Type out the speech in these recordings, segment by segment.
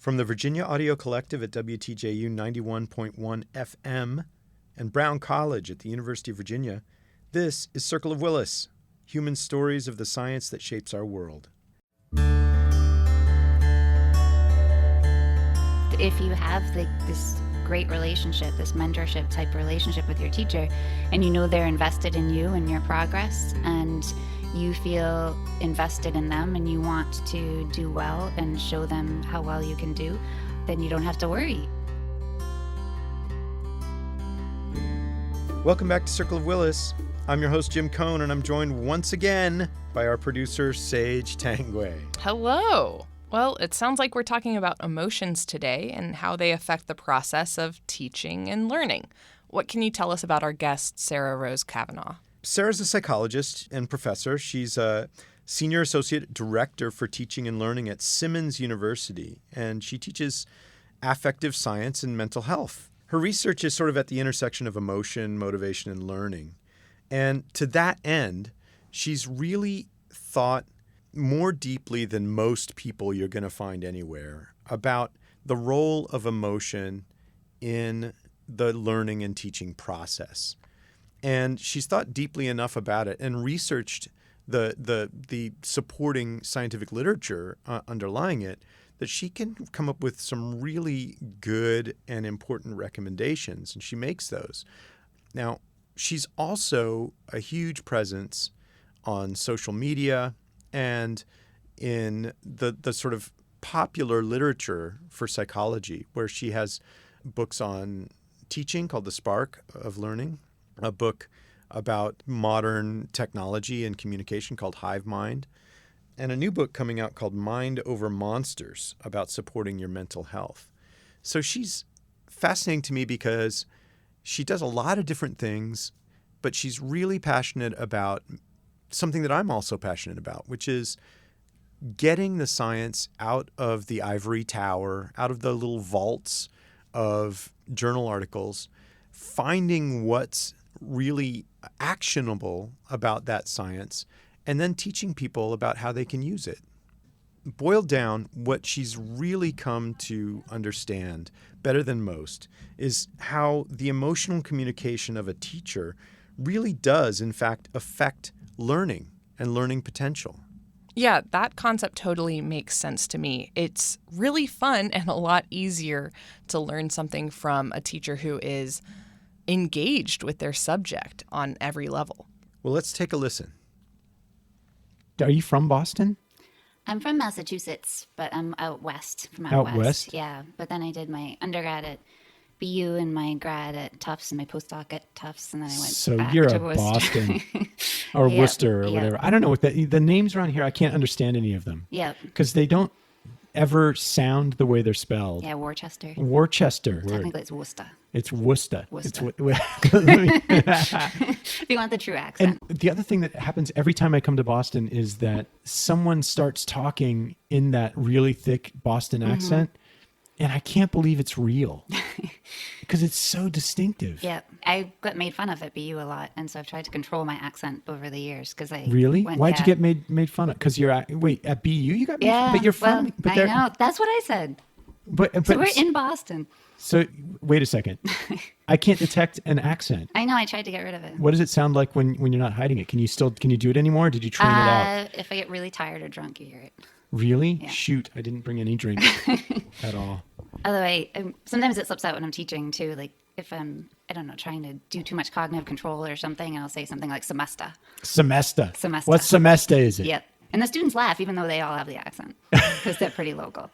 From the Virginia Audio Collective at WTJU 91.1 FM and Brown College at the University of Virginia, this is Circle of Willis, human stories of the science that shapes our world. If you have this great relationship, this mentorship type relationship with your teacher, and you know they're invested in you and your progress, and you feel invested in them and you want to do well and show them how well you can do, then you don't have to worry. Welcome back to Circle of Willis. I'm your host, Jim Cohn, and I'm joined once again by our producer, Sage Tangway. Hello. Well, it sounds like we're talking about emotions today and how they affect the process of teaching and learning. What can you tell us about our guest, Sarah Rose Cavanagh? Sarah's a psychologist and professor. She's a senior associate director for teaching and learning at Simmons University, and she teaches affective science and mental health. Her research is sort of at the intersection of emotion, motivation, and learning. And to that end, she's really thought more deeply than most people you're going to find anywhere about the role of emotion in the learning and teaching process. And she's thought deeply enough about it and researched the supporting scientific literature underlying it that she can come up with some really good and important recommendations, and she makes those. Now, she's also a huge presence on social media and in the sort of popular literature for psychology, where she has books on teaching called The Spark of Learning, a book about modern technology and communication called Hive Mind, and a new book coming out called Mind Over Monsters about supporting your mental health. So she's fascinating to me because she does a lot of different things, but she's really passionate about something that I'm also passionate about, which is getting the science out of the ivory tower, out of the little vaults of journal articles, finding what's really actionable about that science, and then teaching people about how they can use it. Boiled down, what she's really come to understand better than most is how the emotional communication of a teacher really does, in fact, affect learning and learning potential. Yeah, that concept totally makes sense to me. It's really fun and a lot easier to learn something from a teacher who is engaged with their subject on every level. Well, let's take a listen. Are you from Boston? I'm from Massachusetts, but I'm out west, Out west? Yeah, but then I did my undergrad at BU and my grad at Tufts and my postdoc at Tufts, and then I went So back you're to a Worcester. Boston or Yep, Worcester or yep. whatever. I don't know what the names around here. I can't understand any of them Yep. because they don't ever sound the way they're spelled. Yeah, Worcester. Worcester. Technically, it's Worcester. It's Worcester. Worcester. It's If you want the true accent. And the other thing that happens every time I come to Boston is that someone starts talking in that really thick Boston accent, and I can't believe it's real because it's so distinctive. Yeah, I got made fun of at BU a lot, and so I've tried to control my accent over the years because I Really? went, Why'd you yeah. get made fun of? Because you're at BU you got made Yeah, fun, but you're from. well, but I they're- know that's what I said. But So we're in Boston. So wait a second, I can't detect an accent. I know. I tried to get rid of it. What does it sound like when you're not hiding it? Can you do it anymore? Or did you train it out? If I get really tired or drunk, you hear it. Really? Yeah. Shoot, I didn't bring any drinks at all. Although sometimes it slips out when I'm teaching too. Like if I'm, I don't know, trying to do too much cognitive control or something, and I'll say something like semester. Semester. Semester. What semester is it? Yep. And the students laugh even though they all have the accent because they're pretty local,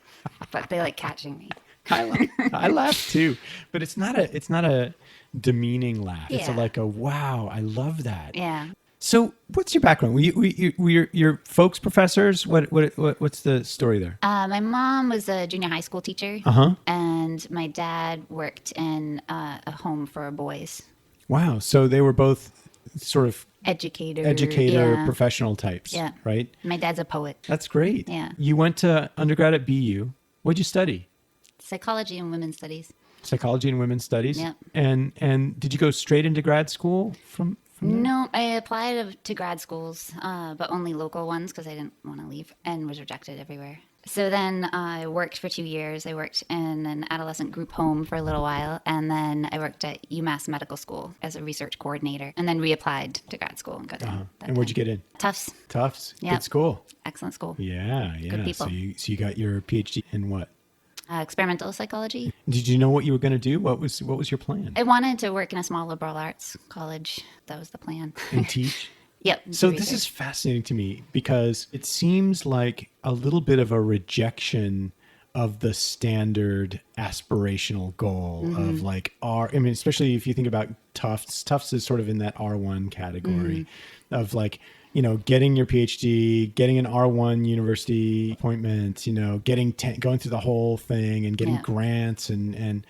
but they like catching me. I laugh too, but it's not a demeaning laugh. It's Yeah. like a wow, I love that. Yeah. So, what's your background? Were your folks professors? What's the story there? My mom was a junior high school teacher, and my dad worked in a home for boys. Wow. So they were both sort of Educator, yeah. professional types. Yeah. Right. My dad's a poet. That's great. Yeah. You went to undergrad at BU. What'd you study? Psychology and women's studies. Psychology and women's studies. Yeah. And did you go straight into grad school from there? No, I applied to grad schools, but only local ones because I didn't want to leave and was rejected everywhere. So then I worked for 2 years. I worked in an adolescent group home for a little while. And then I worked at UMass Medical School as a research coordinator and then reapplied to grad school and got in. And where'd you get in? Tufts. Tufts. Yep. Good school. Excellent school. Yeah. Good people. So you got your PhD in what? Experimental psychology. Did you know what you were going to do? What was your plan? I wanted to work in a small liberal arts college. That was the plan. And teach? Yep. So this is fascinating to me because it seems like a little bit of a rejection of the standard aspirational goal of like especially if you think about Tufts. Tufts is sort of in that R1 category of like, getting your PhD, getting an R1 university appointment, going through the whole thing and getting grants and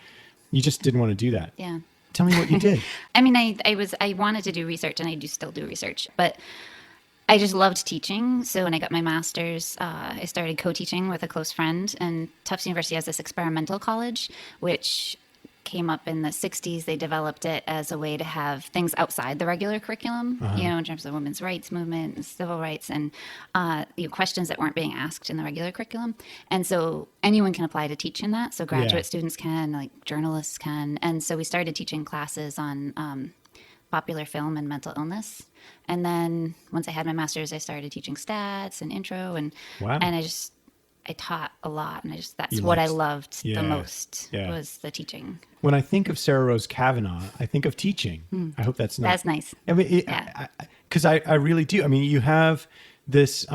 you just didn't want to do that. Yeah. Tell me what you did. I mean, I wanted to do research and I do still do research, but I just loved teaching. So when I got my master's, I started co-teaching with a close friend, and Tufts University has this experimental college, which came up in the 60s. They developed it as a way to have things outside the regular curriculum, in terms of women's rights movement and civil rights and questions that weren't being asked in the regular curriculum. And so anyone can apply to teach in that. So graduate students can, like journalists can. And so we started teaching classes on popular film and mental illness. And then once I had my master's, I started teaching stats and intro and I taught a lot, and that's what I loved the most was the teaching. When I think of Sarah Rose Cavanagh, I think of teaching. I hope that's not. That's nice. I mean, because I really do. I mean, you have this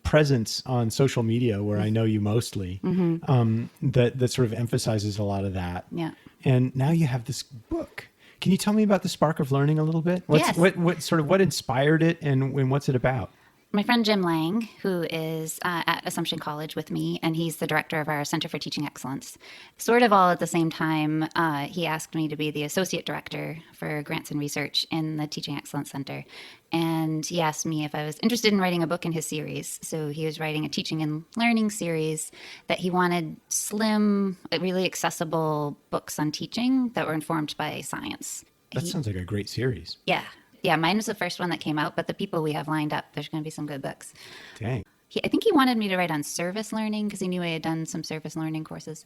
presence on social media where I know you mostly that sort of emphasizes a lot of that. Yeah. And now you have this book. Can you tell me about the Spark of Learning a little bit? Yes. What inspired it and what's it about? My friend Jim Lang, who is at Assumption College with me, and he's the director of our Center for Teaching Excellence. Sort of all at the same time, he asked me to be the associate director for grants and research in the Teaching Excellence Center. And he asked me if I was interested in writing a book in his series. So he was writing a teaching and learning series that he wanted slim, really accessible books on teaching that were informed by science. That sounds like a great series. Yeah. Yeah, mine was the first one that came out, but the people we have lined up, there's going to be some good books. Dang. I think he wanted me to write on service learning because he knew I had done some service learning courses.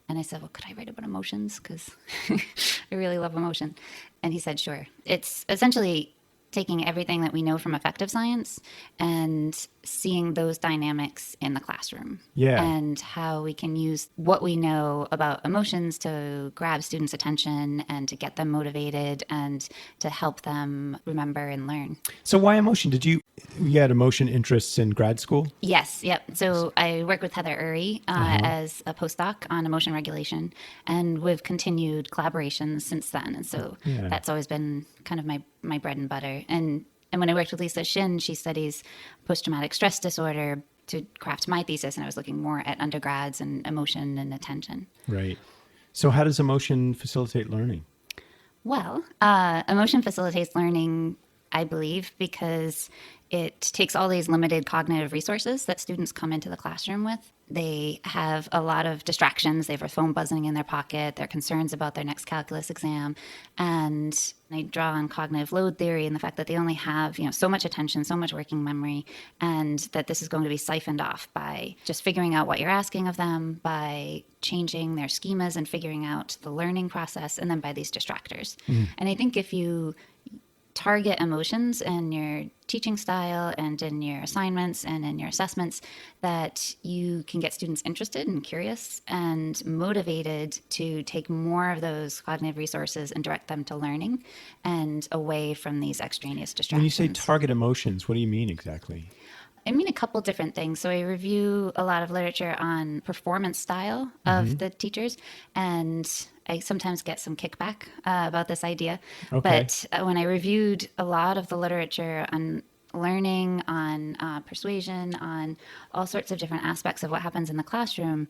And I said, well, could I write about emotions? Because I really love emotion. And he said, sure. It's essentially taking everything that we know from affective science and seeing those dynamics in the classroom. Yeah. And how we can use what we know about emotions to grab students' attention and to get them motivated and to help them remember and learn. So why emotion? You had emotion interests in grad school? Yes. Yep. So I work with Heather Uri as a postdoc on emotion regulation, and we've continued collaborations since then. And so that's always been kind of my bread and butter. And when I worked with Lisa Shin, she studies post-traumatic stress disorder to craft my thesis, and I was looking more at undergrads and emotion and attention. Right. So how does emotion facilitate learning? Well, emotion facilitates learning, I believe, because it takes all these limited cognitive resources that students come into the classroom with. They have a lot of distractions. They have a phone buzzing in their pocket. They're concerns about their next calculus exam. And I draw on cognitive load theory and the fact that they only have, so much attention, so much working memory, and that this is going to be siphoned off by just figuring out what you're asking of them, by changing their schemas and figuring out the learning process, and then by these distractors. And I think if you target emotions in your teaching style and in your assignments and in your assessments, that you can get students interested and curious and motivated to take more of those cognitive resources and direct them to learning and away from these extraneous distractions. When you say target emotions, what do you mean exactly? I mean a couple different things. So I review a lot of literature on performance style of the teachers, and I sometimes get some kickback about this idea. Okay. But when I reviewed a lot of the literature on learning, on persuasion, on all sorts of different aspects of what happens in the classroom,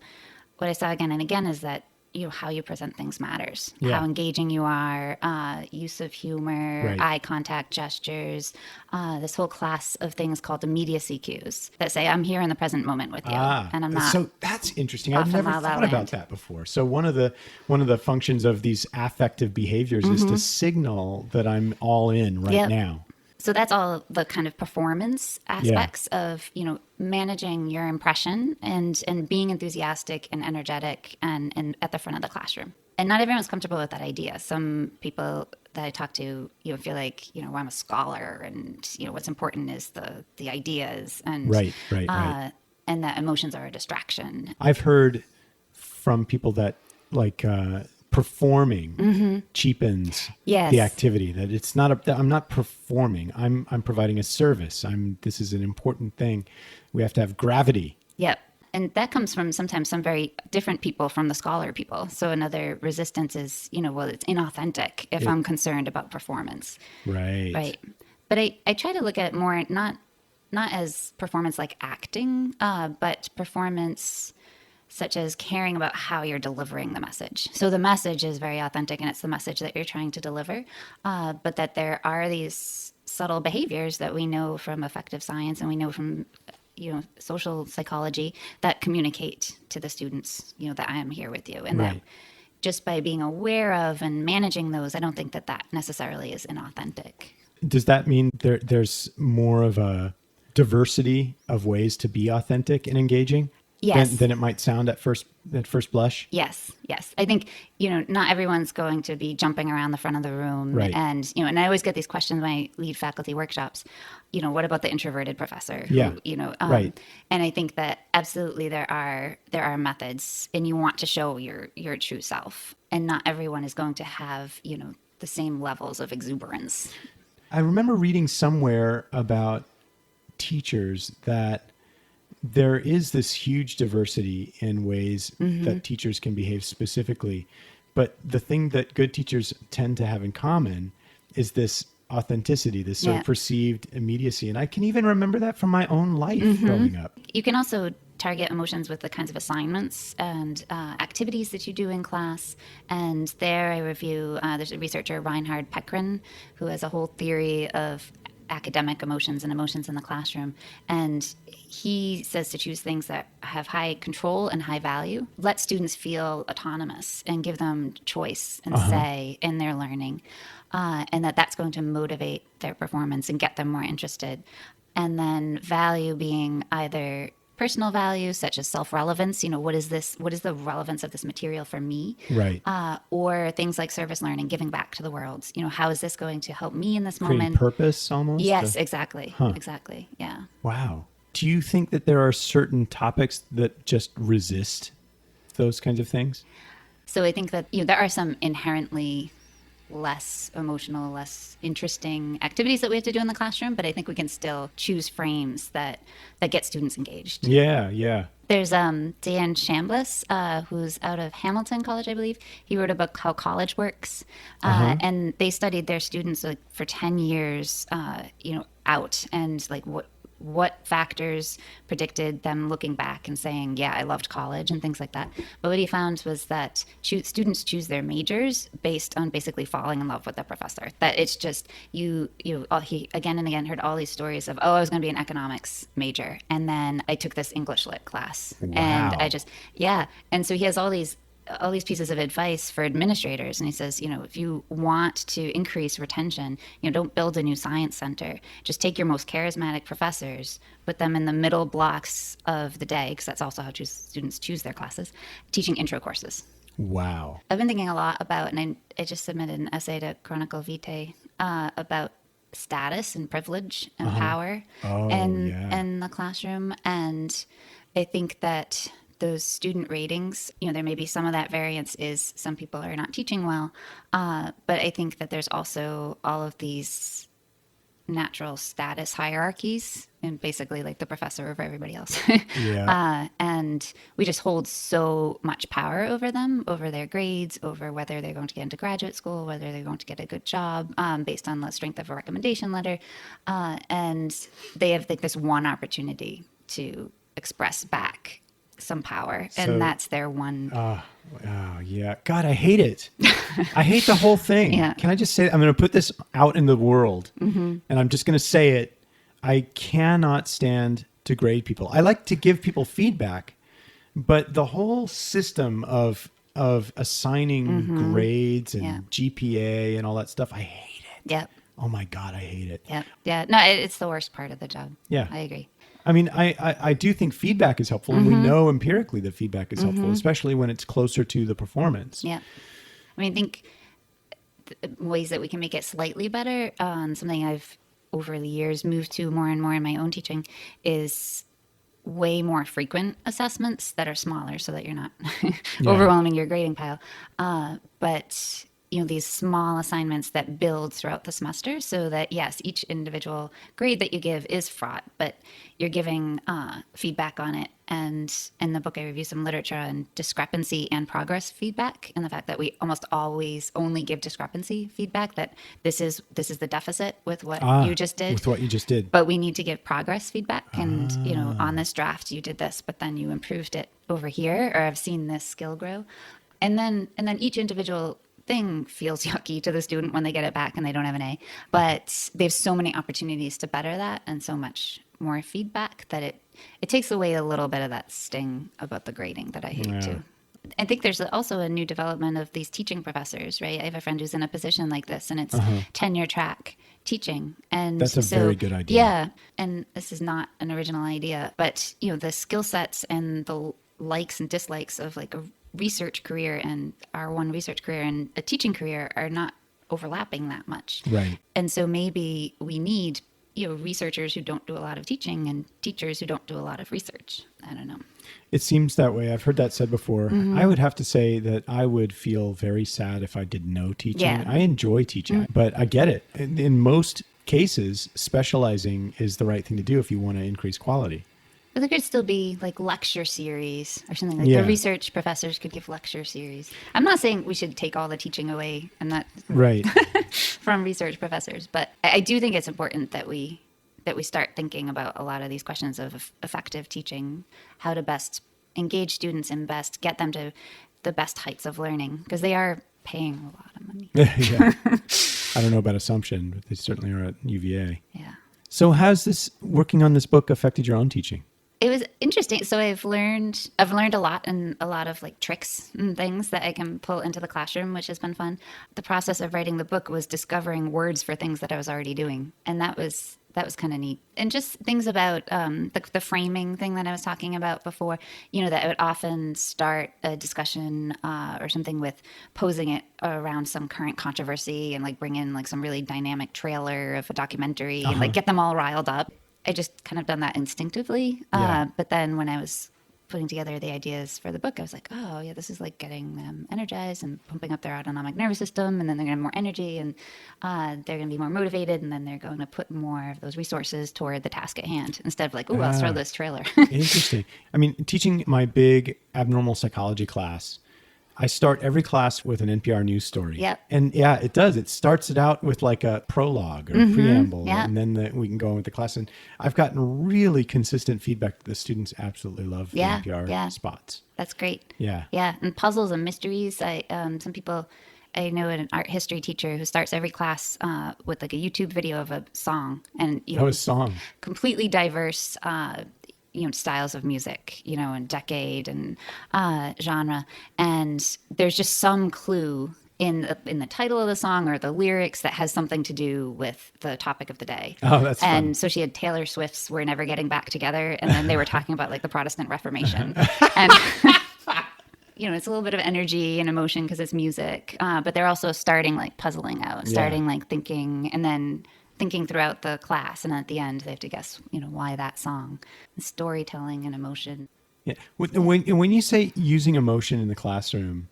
what I saw again and again is that how you present things matters. Yeah. How engaging you are, use of humor, Right. eye contact, gestures, this whole class of things called immediacy cues that say, I'm here in the present moment with you, and I'm not. So that's interesting. I've off in never La La thought about Land. that before. So one of the functions of these affective behaviors is to signal that I'm all in right Yep. now. So that's all the kind of performance aspects of, managing your impression and being enthusiastic and energetic and at the front of the classroom. And not everyone's comfortable with that idea. Some people that I talk to, feel like, well, I'm a scholar and, what's important is the ideas and Right. and that emotions are a distraction. I've heard from people that performing cheapens the activity, that it's not I'm not performing. I'm providing a service. This is an important thing. We have to have gravity. Yep. And that comes from sometimes some very different people from the scholar people. So another resistance is, well, it's inauthentic if I'm concerned about performance. Right. Right. But I try to look at it more, not as performance like acting, but performance such as caring about how you're delivering the message. So the message is very authentic and it's the message that you're trying to deliver, but that there are these subtle behaviors that we know from affective science and we know from social psychology that communicate to the students, that I am here with you. And that just by being aware of and managing those, I don't think that necessarily is inauthentic. Does that mean there's more of a diversity of ways to be authentic and engaging? Yes. Than it might sound at first blush? Yes. I think, not everyone's going to be jumping around the front of the room. Right. And, and I always get these questions when I lead faculty workshops, what about the introverted professor? Yeah. Right. And I think that absolutely there are methods and you want to show your true self, and not everyone is going to have, the same levels of exuberance. I remember reading somewhere about teachers that there is this huge diversity in ways that teachers can behave specifically. But the thing that good teachers tend to have in common is this authenticity, this sort of perceived immediacy. And I can even remember that from my own life growing up. You can also target emotions with the kinds of assignments and activities that you do in class. And there I review, there's a researcher, Reinhard Peckrin, who has a whole theory of academic emotions and emotions in the classroom. And he says to choose things that have high control and high value. Let students feel autonomous and give them choice and say in their learning. And that's going to motivate their performance and get them more interested. And then value being either personal values such as self-relevance, what is the relevance of this material for me? Right. Or things like service learning, giving back to the world. How is this going to help me in this Creating moment? Purpose almost? Yes, exactly. Exactly. Yeah. Wow. Do you think that there are certain topics that just resist those kinds of things? So I think that there are some inherently less emotional, less interesting activities that we have to do in the classroom, but I think we can still choose frames that get students engaged. Yeah. There's Dan Chambliss, who's out of Hamilton College, I believe. He wrote a book called College Works, and they studied their students for 10 years, out, and what factors predicted them looking back and saying, yeah, I loved college and things like that. But what he found was that students choose their majors based on basically falling in love with the professor. That it's just, he again and again heard all these stories of, I was going to be an economics major. And then I took this English lit class. Wow. And I just, And so he has all these pieces of advice for administrators. And he says, if you want to increase retention, don't build a new science center. Just take your most charismatic professors, put them in the middle blocks of the day, because that's also how students choose their classes, teaching intro courses. Wow. I've been thinking a lot about, and I just submitted an essay to Chronicle Vitae about status and privilege and power in the classroom. And I think that those student ratings, there may be some of that variance is some people are not teaching well, but I think that there's also all of these natural status hierarchies and basically like the professor over everybody else. And we just hold so much power over them, over their grades, over whether they're going to get into graduate school, whether they're going to get a good job, based on the strength of a recommendation letter. And they have this one opportunity to express back some power, and that's their one. Yeah. God, I hate it. I hate the whole thing. Yeah. Can I just say, I'm going to put this out in the world, and I'm just going to say it. I cannot stand to grade people. I like to give people feedback, but the whole system of assigning grades and GPA and all that stuff, I hate it. Yep. oh my God, I hate it. Yeah. Yeah. No, it's the worst part of the job. Yeah. I agree. I mean, I do think feedback is helpful. And we know empirically that feedback is helpful, especially when it's closer to the performance. Yeah. I mean, I think ways that we can make it slightly better, something I've over the years moved to more and more in my own teaching is way more frequent assessments that are smaller so that you're not overwhelming your grading pile. But these small assignments that build throughout the semester so that, yes, each individual grade that you give is fraught, but you're giving feedback on it. And in the book, I review some literature on discrepancy and progress feedback, and the fact that we almost always only give discrepancy feedback, that this is the deficit with what you just did. With what you just did. But we need to give progress feedback. And, on this draft, you did this, but then you improved it over here, or I've seen this skill grow. And then each individual thing feels yucky to the student when they get it back and they don't have an A. But they have so many opportunities to better that and so much more feedback that it takes away a little bit of that sting about the grading that I hate too. I think there's also a new development of these teaching professors, right? I have a friend who's in a position like this, and it's tenure track teaching. And that's a very good idea. Yeah. And this is not an original idea, but the skill sets and the likes and dislikes of like a research career and R1 research career and a teaching career are not overlapping that much. Right. And so maybe we need, researchers who don't do a lot of teaching and teachers who don't do a lot of research. I don't know. It seems that way. I've heard that said before. I would have to say that I would feel very sad if I did no teaching. Yeah. I enjoy teaching, but I get it. In most cases, specializing is the right thing to do if you want to increase quality. But there could still be like lecture series or something like the research professors could give lecture series. I'm not saying we should take all the teaching away and that right from research professors, but I do think it's important that we start thinking about a lot of these questions of effective teaching, how to best engage students and best get them to the best heights of learning, because they are paying a lot of money. Yeah. I don't know about Assumption, but they certainly are at UVA. Yeah. So how's this working on this book affected your own teaching? It was interesting. So I've learned a lot, and a lot of like tricks and things that I can pull into the classroom, which has been fun. The process of writing the book was discovering words for things that I was already doing. And that was kind of neat. And just things about the framing thing that I was talking about before, that I would often start a discussion or something with posing it around some current controversy and like bring in like some really dynamic trailer of a documentary and like get them all riled up. I just kind of done that instinctively. But then when I was putting together the ideas for the book, I was like, oh, yeah, this is like getting them energized and pumping up their autonomic nervous system. And then they're going to have more energy and they're going to be more motivated. And then they're going to put more of those resources toward the task at hand instead of like, oh, I'll throw this trailer. Interesting. I mean, teaching my big abnormal psychology class, I start every class with an NPR news story. Yep. And yeah, it does. It starts it out with like a prologue or a preamble, and then we can go on with the class. And I've gotten really consistent feedback that the students absolutely love the NPR spots. That's great. Yeah. Yeah. And puzzles and mysteries. Some people, I know an art history teacher who starts every class with like a YouTube video of a song. And a song. Completely diverse styles of music, and decade and genre. And there's just some clue in the title of the song or the lyrics that has something to do with the topic of the day. Oh, that's fun. And so she had Taylor Swift's We're Never Getting Back Together. And then they were talking about like the Protestant Reformation. And it's a little bit of energy and emotion because it's music. But they're also starting like puzzling out, like thinking, and then thinking throughout the class, and at the end they have to guess, why that song. Storytelling and emotion. Yeah. When you say using emotion in the classroom,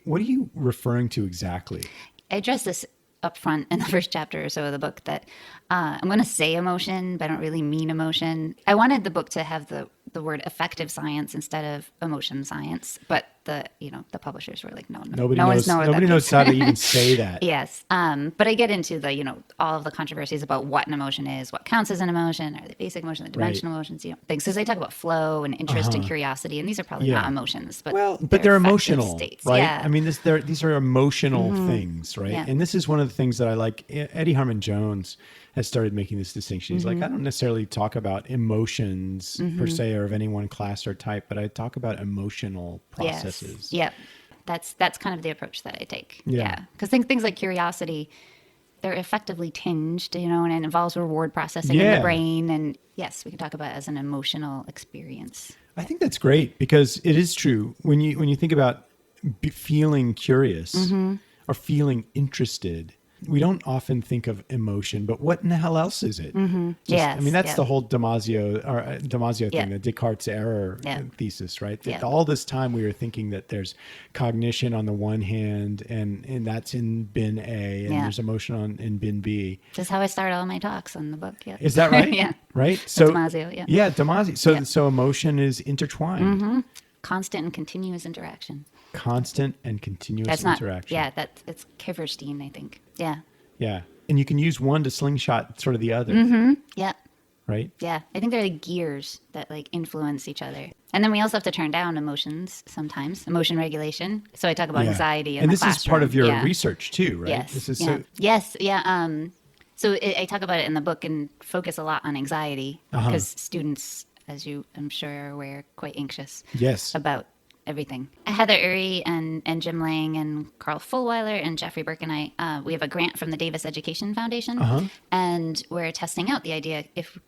what are you referring to exactly? I address this up front in the first chapter or so of the book that I'm going to say emotion, but I don't really mean emotion. I wanted the book to have the word affective science instead of emotion science, but the publishers were like, no, nobody knows how to even say that. Yes. But I get into the, all of the controversies about what an emotion is, what counts as an emotion, or the basic emotion, the dimensional emotions, things. Because they talk about flow and interest and curiosity, and these are probably not emotions, but they're emotional states. Right? Yeah. I mean, these are emotional things, right? Yeah. And this is one of the things that I like. Eddie Harmon Jones has started making this distinction. He's like, I don't necessarily talk about emotions per se or of any one class or type, but I talk about emotional processes. Yes. Yep. That's kind of the approach that I take. Yeah. Because things like curiosity, they're effectively tinged, and it involves reward processing in the brain. And yes, we can talk about it as an emotional experience. I think that's great because it is true when you think about feeling curious or feeling interested. We don't often think of emotion, but what in the hell else is it? Yes, I mean, that's the whole Damasio thing, the Descartes' error thesis, right? That all this time we were thinking that there's cognition on the one hand, and that's in bin A, and there's emotion in bin B. This is how I start all my talks on the book. Yeah. Is that right? Yeah. Right? So Damasio, yeah, Damasio. So emotion is intertwined. Constant and continuous interaction. Constant and continuous interaction. Yeah, it's Kiverstein, I think. Yeah. Yeah. And you can use one to slingshot sort of the other. Yeah. Right? Yeah. I think they're like gears that like influence each other. And then we also have to turn down emotions sometimes, emotion regulation. So I talk about anxiety in the classroom. And this is part of your research too, right? Yes. This is Yes. Yeah. So I talk about it in the book and focus a lot on anxiety because students, as you I'm sure are aware, are quite anxious about everything. Heather Urey and Jim Lang and Carl Fulweiler and Jeffrey Burke and I, we have a grant from the Davis Education Foundation, and we're testing out the idea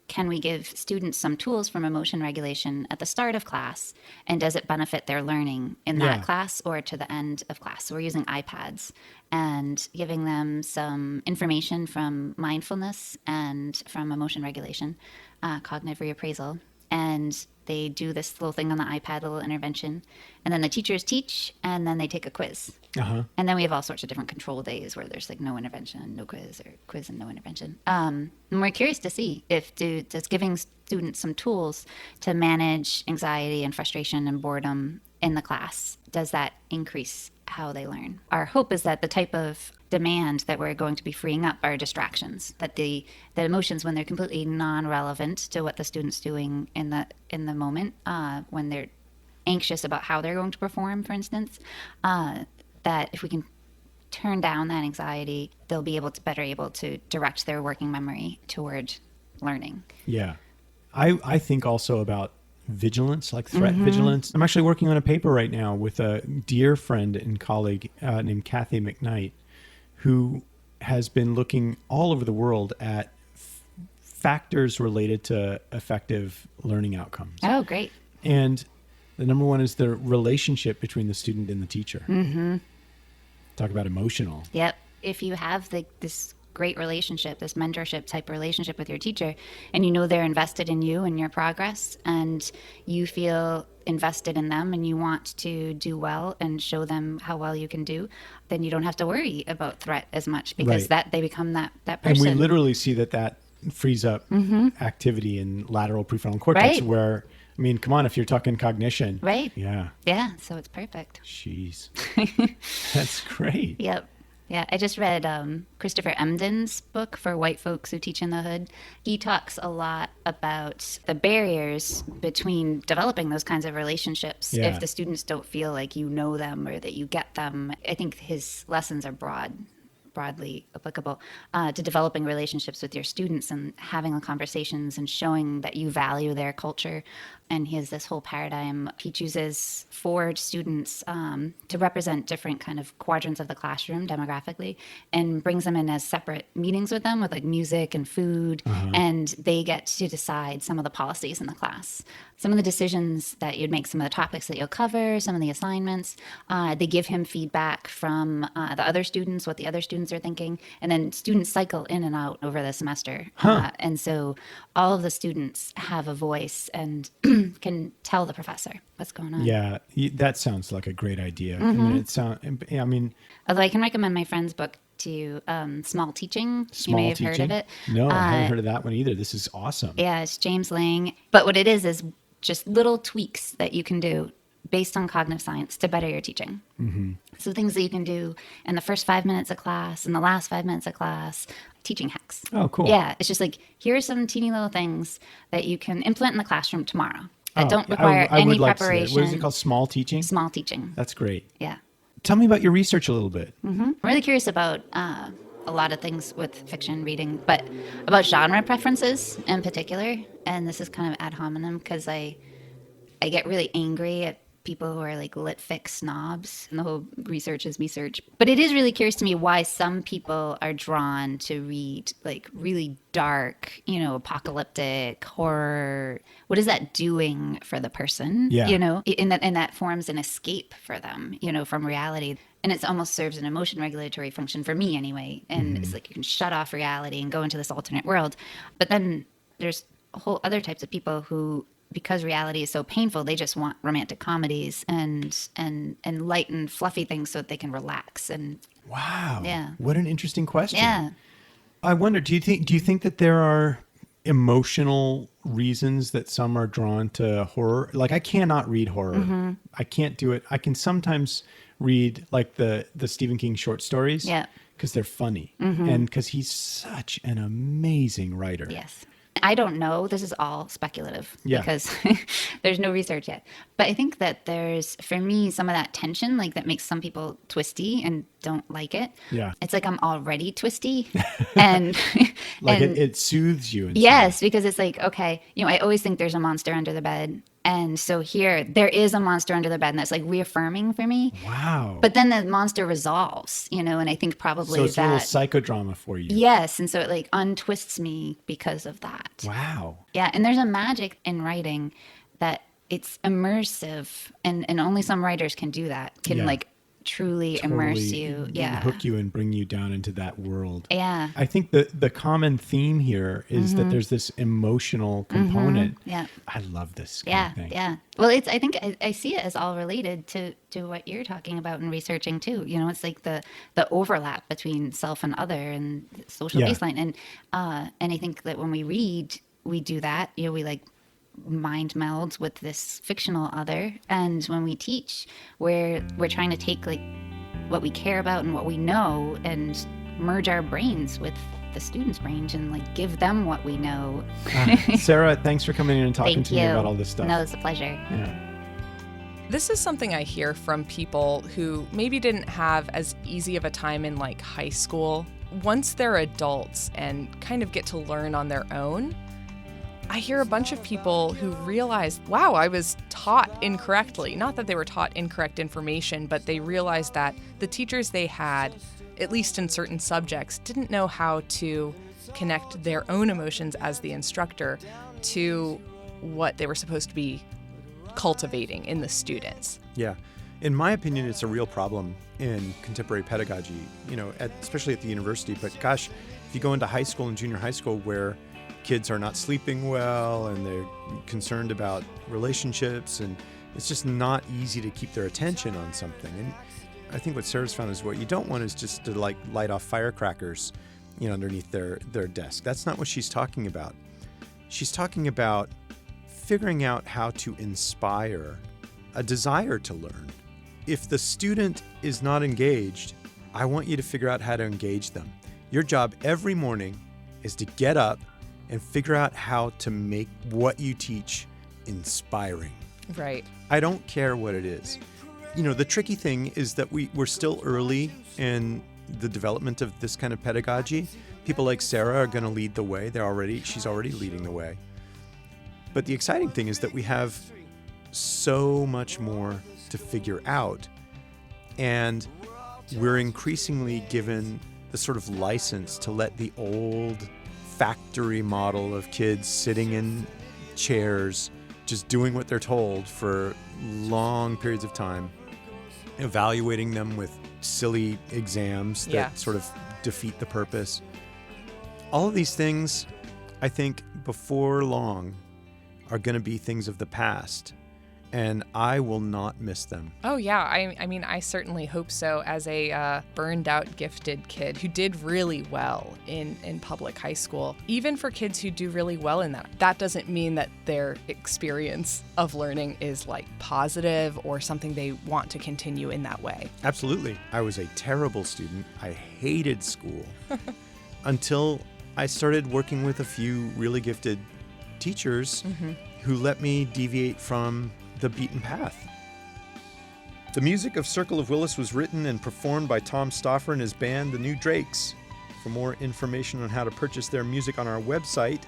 can we give students some tools from emotion regulation at the start of class, and does it benefit their learning in that class or to the end of class? So we're using iPads and giving them some information from mindfulness and from emotion regulation, cognitive reappraisal. And they do this little thing on the iPad, a little intervention. And then the teachers teach, and then they take a quiz. And then we have all sorts of different control days where there's like no intervention, no quiz, or quiz and no intervention. And we're curious to see if does giving students some tools to manage anxiety and frustration and boredom in the class, does that increase how they learn? Our hope is that the type of demand that we're going to be freeing up are distractions, that the emotions, when they're completely non-relevant to what the student's doing in the moment, when they're anxious about how they're going to perform, for instance, that if we can turn down that anxiety, they'll be better able to direct their working memory toward learning. Yeah. I think also about vigilance, like threat vigilance. I'm actually working on a paper right now with a dear friend and colleague named Kathy McKnight, who has been looking all over the world at factors related to effective learning outcomes. Oh, great. And the number one is the relationship between the student and the teacher. Talk about emotional. Yep. If you have this great relationship, this mentorship type relationship with your teacher, and they're invested in you and your progress, and you feel invested in them and you want to do well and show them how well you can do, then you don't have to worry about threat as much, because that they become that person. And we literally see that frees up activity in lateral prefrontal cortex, where, I mean, come on, if you're talking cognition. Right. Yeah. Yeah. So it's perfect. Jeez. That's great. Yep. Yeah, I just read Christopher Emdin's book for white folks who teach in the hood. He talks a lot about the barriers between developing those kinds of relationships if the students don't feel like you know them or that you get them. I think his lessons are broadly applicable to developing relationships with your students and having the conversations and showing that you value their culture. And he has this whole paradigm he chooses for students to represent different kind of quadrants of the classroom demographically, and brings them in as separate meetings with them with like music and food. And they get to decide some of the policies in the class, some of the decisions that you'd make, some of the topics that you'll cover, some of the assignments. They give him feedback from the other students, what the other students are thinking. And then students cycle in and out over the semester. And so all of the students have a voice and can tell the professor what's going on. Yeah, that sounds like a great idea. I mean, although I can recommend my friend's book to you, Small Teaching. You may have heard of it. No, I haven't heard of that one either. This is awesome. Yeah, it's James Lang. But what it is just little tweaks that you can do based on cognitive science to better your teaching. So things that you can do in the first 5 minutes of class, in the last 5 minutes of class, teaching hacks. Oh, cool. Yeah, it's just like, here are some teeny little things that you can implement in the classroom tomorrow that don't require any preparation. What is it called? Small teaching? Small teaching. That's great. Yeah. Tell me about your research a little bit. I'm really curious about a lot of things with fiction reading, but about genre preferences in particular. And this is kind of ad hominem because I get really angry at people who are like lit fic snobs, and the whole research is research. But it is really curious to me why some people are drawn to read like really dark, apocalyptic horror. What is that doing for the person? Yeah. And that forms an escape for them, from reality. And it almost serves an emotion regulatory function for me anyway. And it's like you can shut off reality and go into this alternate world. But then there's whole other types of people who, because reality is so painful, they just want romantic comedies and light and fluffy things so that they can relax. And wow. Yeah. What an interesting question. Yeah. I wonder, do you think that there are emotional reasons that some are drawn to horror? Like, I cannot read horror. I can't do it. I can sometimes read like the Stephen King short stories. Yeah. Because they're funny. And because he's such an amazing writer. Yes. I don't know. This is all speculative because there's no research yet. But I think that there's, for me, some of that tension, like that makes some people twisty and don't like it. Yeah. It's like I'm already twisty. And like it soothes you. Yes, because it's like, okay, I always think there's a monster under the bed. And so here, there is a monster under the bed, and that's like reaffirming for me. Wow. But then the monster resolves, and I think probably so it's a little psychodrama for you. Yes, and so it like untwists me because of that. Wow. Yeah, and there's a magic in writing that it's immersive, and only some writers can do that, like truly immerse you. Yeah. Hook you and bring you down into that world. Yeah. I think the common theme here is that there's this emotional component. Yeah. I love this kind of thing. Yeah. Well, I think I see it as all related to what you're talking about in researching too. It's like the overlap between self and other and social baseline. And I think that when we read, we do that. We like mind melds with this fictional other, and when we teach, we're trying to take like what we care about and what we know and merge our brains with the students' brains and like give them what we know. Sarah, thanks for coming in and talking to me about all this stuff. No, it's a pleasure. Yeah. This is something I hear from people who maybe didn't have as easy of a time in like high school. Once they're adults and kind of get to learn on their own, I hear a bunch of people who realize, wow, I was taught incorrectly. Not that they were taught incorrect information, but they realized that the teachers they had, at least in certain subjects, didn't know how to connect their own emotions as the instructor to what they were supposed to be cultivating in the students. Yeah. In my opinion, it's a real problem in contemporary pedagogy, especially at the university. But gosh, if you go into high school and junior high school where kids are not sleeping well and they're concerned about relationships, and it's just not easy to keep their attention on something. And I think what Sarah's found is what you don't want is just to like light off firecrackers, underneath their desk. That's not what she's talking about. She's talking about figuring out how to inspire a desire to learn. If the student is not engaged, I want you to figure out how to engage them. Your job every morning is to get up and figure out how to make what you teach inspiring. Right. I don't care what it is. The tricky thing is that we're still early in the development of this kind of pedagogy. People like Sarah are going to lead the way. She's already leading the way. But the exciting thing is that we have so much more to figure out, and we're increasingly given the sort of license to let the old factory model of kids sitting in chairs, just doing what they're told for long periods of time, evaluating them with silly exams that sort of defeat the purpose. All of these things, I think, before long, are going to be things of the past, and I will not miss them. Oh, yeah. I mean, I certainly hope so. As a burned out, gifted kid who did really well in public high school, even for kids who do really well in that doesn't mean that their experience of learning is like positive or something they want to continue in that way. Absolutely. I was a terrible student. I hated school until I started working with a few really gifted teachers who let me deviate from the beaten path. The music of Circle of Willis was written and performed by Tom Stauffer and his band, The New Drakes. For more information on how to purchase their music on our website,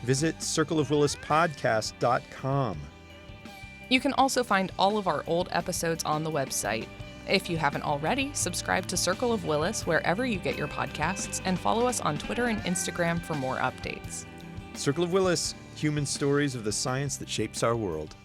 visit circleofwillispodcast.com. You can also find all of our old episodes on the website. If you haven't already, subscribe to Circle of Willis wherever you get your podcasts and follow us on Twitter and Instagram for more updates. Circle of Willis, human stories of the science that shapes our world.